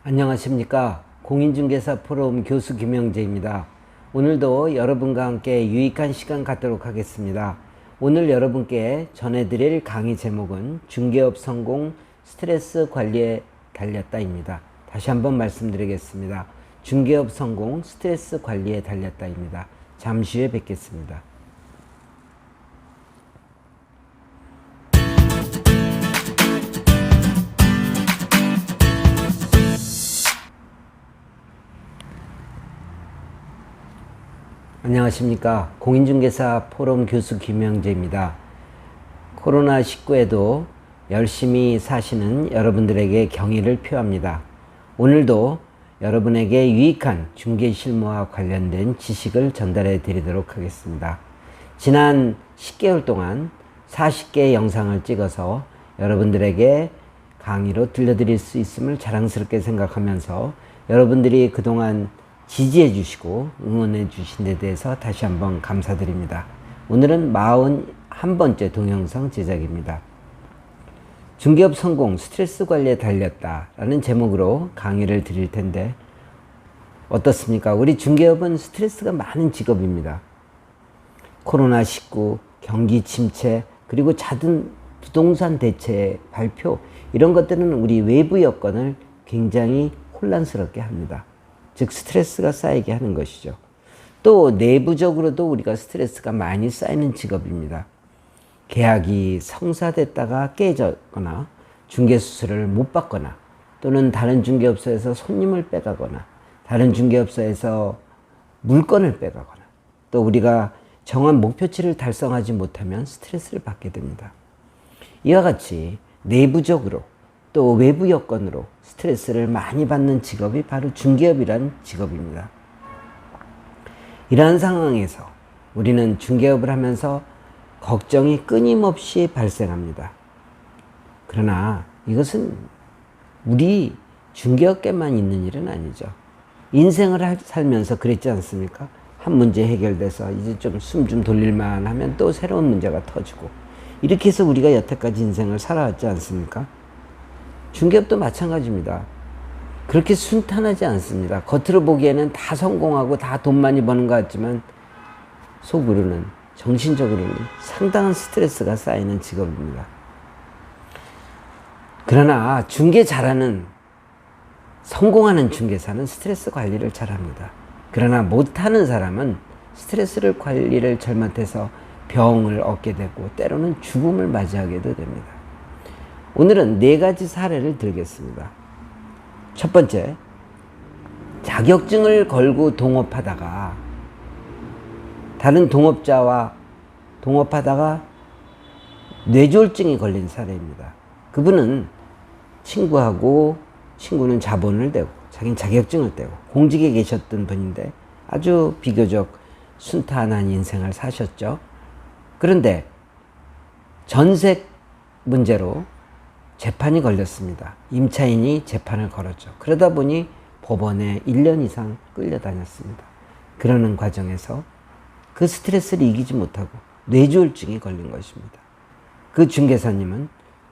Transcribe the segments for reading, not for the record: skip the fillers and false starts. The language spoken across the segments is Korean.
안녕하십니까. 공인중개사 포럼 교수 김영재입니다. 오늘도 여러분과 함께 유익한 시간 갖도록 하겠습니다. 오늘 여러분께 전해드릴 강의 제목은 중개업 성공 스트레스 관리에 달렸다입니다. 다시 한번 말씀드리겠습니다. 중개업 성공 스트레스 관리에 달렸다입니다. 잠시 후에 뵙겠습니다. 안녕하십니까. 공인중개사 포럼 교수 김영재입니다. 코로나19에도 열심히 사시는 여러분들에게 경의를 표합니다. 오늘도 여러분에게 유익한 중개실무와 관련된 지식을 전달해 드리도록 하겠습니다. 지난 10개월 동안 40개의 영상을 찍어서 여러분들에게 강의로 들려드릴 수 있음을 자랑스럽게 생각하면서 여러분들이 그동안 지지해 주시고 응원해 주신 데 대해서 다시 한번 감사드립니다. 오늘은 41번째 동영상 제작입니다. 중개업 성공 스트레스 관리에 달렸다 라는 제목으로 강의를 드릴 텐데 어떻습니까? 우리 중개업은 스트레스가 많은 직업입니다. 코로나19, 경기 침체, 그리고 잦은 부동산 대체 발표, 이런 것들은 우리 외부 여건을 굉장히 혼란스럽게 합니다. 즉 스트레스가 쌓이게 하는 것이죠. 또 내부적으로도 우리가 스트레스가 많이 쌓이는 직업입니다. 계약이 성사됐다가 깨졌거나 중개수수료를 못 받거나 또는 다른 중개업소에서 손님을 빼가거나 다른 중개업소에서 물건을 빼가거나 또 우리가 정한 목표치를 달성하지 못하면 스트레스를 받게 됩니다. 이와 같이 내부적으로 또 외부 여건으로 스트레스를 많이 받는 직업이 바로 중개업이란 직업입니다. 이러한 상황에서 우리는 중개업을 하면서 걱정이 끊임없이 발생합니다. 그러나 이것은 우리 중개업계만 있는 일은 아니죠. 인생을 살면서 그랬지 않습니까? 한 문제 해결돼서 이제 좀 숨 좀 돌릴만 하면 또 새로운 문제가 터지고 이렇게 해서 우리가 여태까지 인생을 살아왔지 않습니까? 중개업도 마찬가지입니다. 그렇게 순탄하지 않습니다. 겉으로 보기에는 다 성공하고 다 돈 많이 버는 것 같지만 속으로는 정신적으로는 상당한 스트레스가 쌓이는 직업입니다. 그러나 중개 잘하는 성공하는 중개사는 스트레스 관리를 잘합니다. 그러나 못하는 사람은 스트레스를 관리를 잘못해서 병을 얻게 되고 때로는 죽음을 맞이하게도 됩니다. 오늘은 4가지 사례를 들겠습니다. 첫 번째, 자격증을 걸고 동업하다가 다른 동업자와 동업하다가 뇌졸중이 걸린 사례입니다. 그분은 친구는 자본을 대고 자기는 자격증을 떼고 공직에 계셨던 분인데 아주 비교적 순탄한 인생을 사셨죠. 그런데 전세 문제로 재판이 걸렸습니다. 임차인이 재판을 걸었죠. 그러다 보니 법원에 1년 이상 끌려다녔습니다. 그러는 과정에서 그 스트레스를 이기지 못하고 뇌졸중이 걸린 것입니다. 그 중개사님은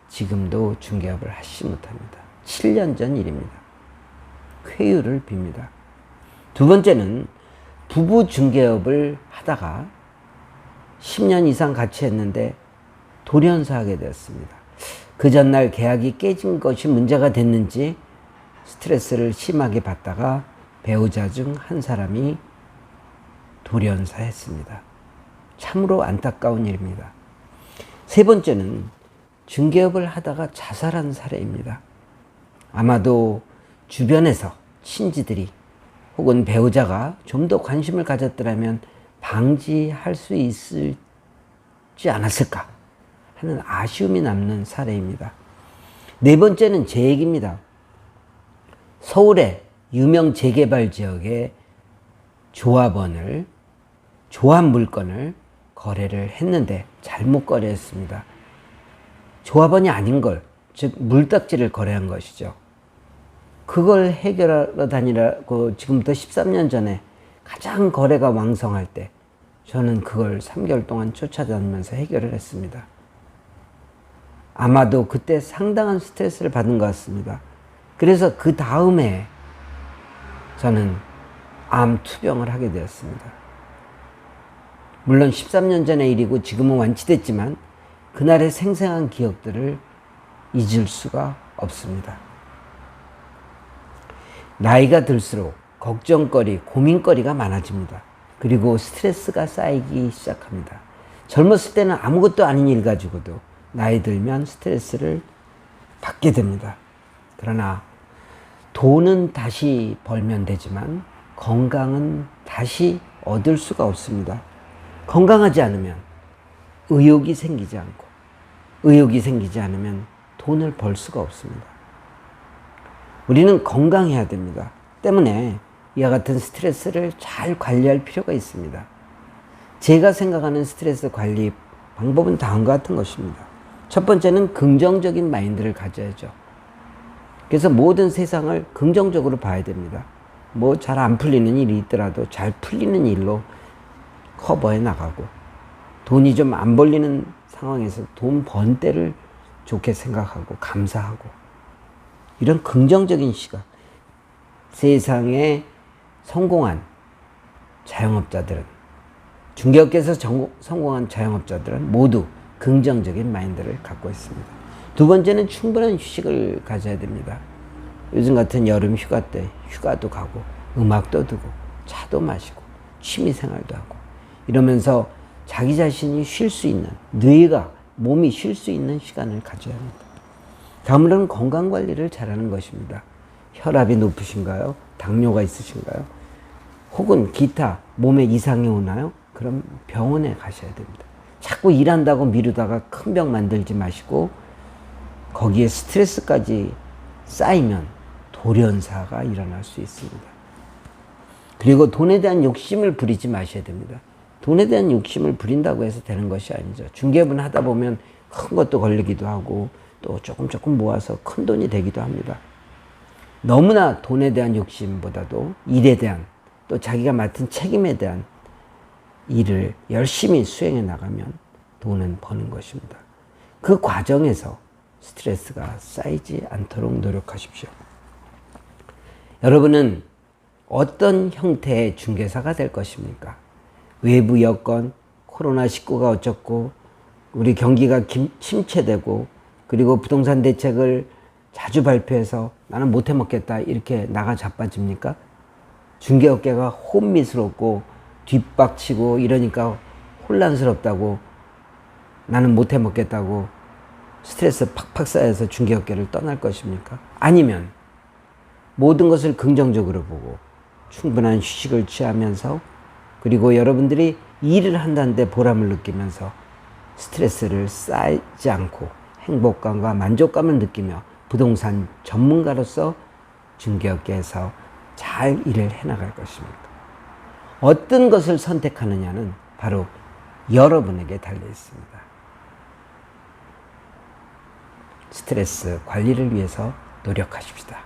지금도 중개업을 하시지 못합니다. 7년 전 일입니다. 쾌유를 빕니다. 두 번째는 부부 중개업을 하다가 10년 이상 같이 했는데 돌연사하게 되었습니다. 그 전날 계약이 깨진 것이 문제가 됐는지 스트레스를 심하게 받다가 배우자 중 한 사람이 돌연사했습니다. 참으로 안타까운 일입니다. 세 번째는 중개업을 하다가 자살한 사례입니다. 아마도 주변에서 친지들이 혹은 배우자가 좀 더 관심을 가졌더라면 방지할 수 있을지 않았을까 하는 아쉬움이 남는 사례입니다. 네 번째는 제 얘기입니다. 서울의 유명 재개발 지역의 조합 물건을 거래를 했는데 잘못 거래했습니다. 조합원이 아닌 걸, 즉 물딱지를 거래한 것이죠. 그걸 해결하러 다니라고 지금부터 13년 전에 가장 거래가 왕성할 때 저는 그걸 3개월 동안 쫓아다니면서 해결을 했습니다. 아마도 그때 상당한 스트레스를 받은 것 같습니다. 그래서 그 다음에 저는 암 투병을 하게 되었습니다. 물론 13년 전의 일이고 지금은 완치됐지만 그날의 생생한 기억들을 잊을 수가 없습니다. 나이가 들수록 걱정거리, 고민거리가 많아집니다. 그리고 스트레스가 쌓이기 시작합니다. 젊었을 때는 아무것도 아닌 일 가지고도 나이 들면 스트레스를 받게 됩니다. 그러나 돈은 다시 벌면 되지만 건강은 다시 얻을 수가 없습니다. 건강하지 않으면 의욕이 생기지 않고 의욕이 생기지 않으면 돈을 벌 수가 없습니다. 우리는 건강해야 됩니다. 때문에 이와 같은 스트레스를 잘 관리할 필요가 있습니다. 제가 생각하는 스트레스 관리 방법은 다음과 같은 것입니다. 첫 번째는 긍정적인 마인드를 가져야죠. 그래서 모든 세상을 긍정적으로 봐야 됩니다. 뭐 잘 안 풀리는 일이 있더라도 잘 풀리는 일로 커버해 나가고, 돈이 좀 안 벌리는 상황에서 돈 번 때를 좋게 생각하고 감사하고, 이런 긍정적인 시각. 세상에 성공한 자영업자들은, 중개업계에서 성공한 자영업자들은 모두 긍정적인 마인드를 갖고 있습니다. 두 번째는 충분한 휴식을 가져야 됩니다. 요즘 같은 여름 휴가 때 휴가도 가고 음악도 듣고 차도 마시고 취미생활도 하고 이러면서 자기 자신이 쉴 수 있는, 뇌가, 몸이 쉴 수 있는 시간을 가져야 합니다. 다음으로는 건강관리를 잘하는 것입니다. 혈압이 높으신가요? 당뇨가 있으신가요? 혹은 기타 몸에 이상이 오나요? 그럼 병원에 가셔야 됩니다. 자꾸 일한다고 미루다가 큰 병 만들지 마시고 거기에 스트레스까지 쌓이면 돌연사가 일어날 수 있습니다. 그리고 돈에 대한 욕심을 부리지 마셔야 됩니다. 돈에 대한 욕심을 부린다고 해서 되는 것이 아니죠. 중개업은 하다 보면 큰 것도 걸리기도 하고 또 조금 모아서 큰 돈이 되기도 합니다. 너무나 돈에 대한 욕심보다도 일에 대한, 또 자기가 맡은 책임에 대한 일을 열심히 수행해 나가면 돈은 버는 것입니다. 그 과정에서 스트레스가 쌓이지 않도록 노력하십시오. 여러분은 어떤 형태의 중개사가 될 것입니까? 외부 여건, 코로나19가 어쩌고, 우리 경기가 침체되고, 그리고 부동산 대책을 자주 발표해서 나는 못해 먹겠다 이렇게 나가 자빠집니까? 중개업계가 혼미스럽고 뒷박치고 이러니까 혼란스럽다고, 나는 못해 먹겠다고 스트레스 팍팍 쌓여서 중개업계를 떠날 것입니까? 아니면 모든 것을 긍정적으로 보고 충분한 휴식을 취하면서, 그리고 여러분들이 일을 한다는데 보람을 느끼면서 스트레스를 쌓이지 않고 행복감과 만족감을 느끼며 부동산 전문가로서 중개업계에서 잘 일을 해나갈 것입니다. 어떤 것을 선택하느냐는 바로 여러분에게 달려 있습니다. 스트레스 관리를 위해서 노력하십시다.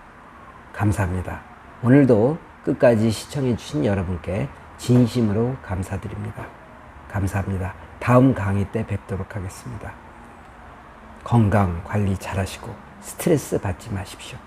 감사합니다. 오늘도 끝까지 시청해 주신 여러분께 진심으로 감사드립니다. 감사합니다. 다음 강의 때 뵙도록 하겠습니다. 건강 관리 잘하시고 스트레스 받지 마십시오.